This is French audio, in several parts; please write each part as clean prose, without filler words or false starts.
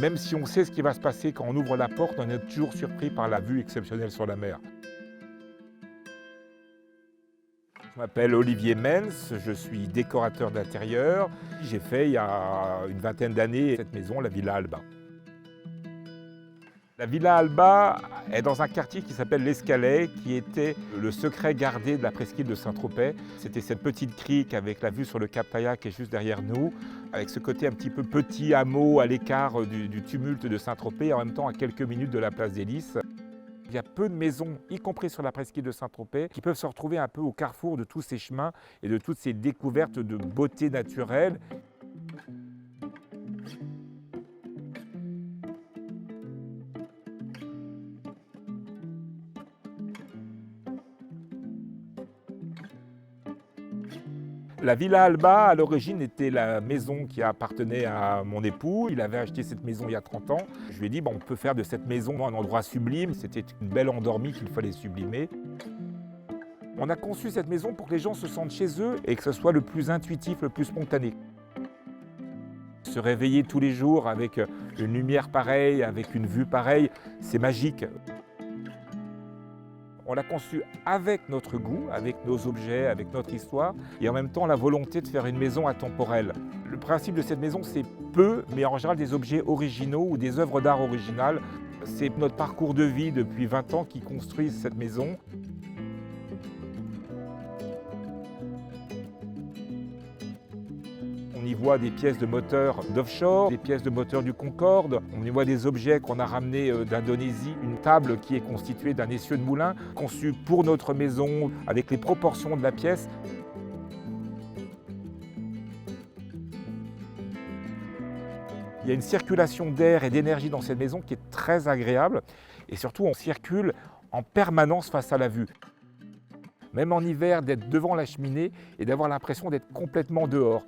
Même si on sait ce qui va se passer quand on ouvre la porte, on est toujours surpris par la vue exceptionnelle sur la mer. Je m'appelle Olivier Menz, je suis décorateur d'intérieur. J'ai fait il y a une vingtaine d'années cette maison, la Villa Alba. La Villa Alba est dans un quartier qui s'appelle l'Escalet, qui était le secret gardé de la presqu'île de Saint-Tropez. C'était cette petite crique avec la vue sur le Cap Tailhac qui est juste derrière nous, avec ce côté un petit peu petit hameau à l'écart du tumulte de Saint-Tropez, et en même temps à quelques minutes de la place des Lys. Il y a peu de maisons, y compris sur la presqu'île de Saint-Tropez, qui peuvent se retrouver un peu au carrefour de tous ces chemins et de toutes ces découvertes de beauté naturelle. La Villa Alba, à l'origine, était la maison qui appartenait à mon époux. Il avait acheté cette maison il y a 30 ans. Je lui ai dit, on peut faire de cette maison un endroit sublime. C'était une belle endormie qu'il fallait sublimer. On a conçu cette maison pour que les gens se sentent chez eux et que ce soit le plus intuitif, le plus spontané. Se réveiller tous les jours avec une lumière pareille, avec une vue pareille, c'est magique. On l'a conçu avec notre goût, avec nos objets, avec notre histoire, et en même temps la volonté de faire une maison intemporelle. Le principe de cette maison, c'est peu, mais en général des objets originaux ou des œuvres d'art originales. C'est notre parcours de vie depuis 20 ans qui construisent cette maison. On y voit des pièces de moteurs d'offshore, des pièces de moteurs du Concorde. On y voit des objets qu'on a ramenés d'Indonésie. Une table qui est constituée d'un essieu de moulin, conçu pour notre maison, avec les proportions de la pièce. Il y a une circulation d'air et d'énergie dans cette maison qui est très agréable. Et surtout, on circule en permanence face à la vue. Même en hiver, d'être devant la cheminée et d'avoir l'impression d'être complètement dehors.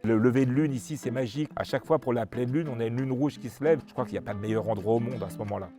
Le lever de lune ici, c'est magique. À chaque fois pour la pleine lune, on a une lune rouge qui se lève. Je crois qu'il n'y a pas de meilleur endroit au monde à ce moment-là.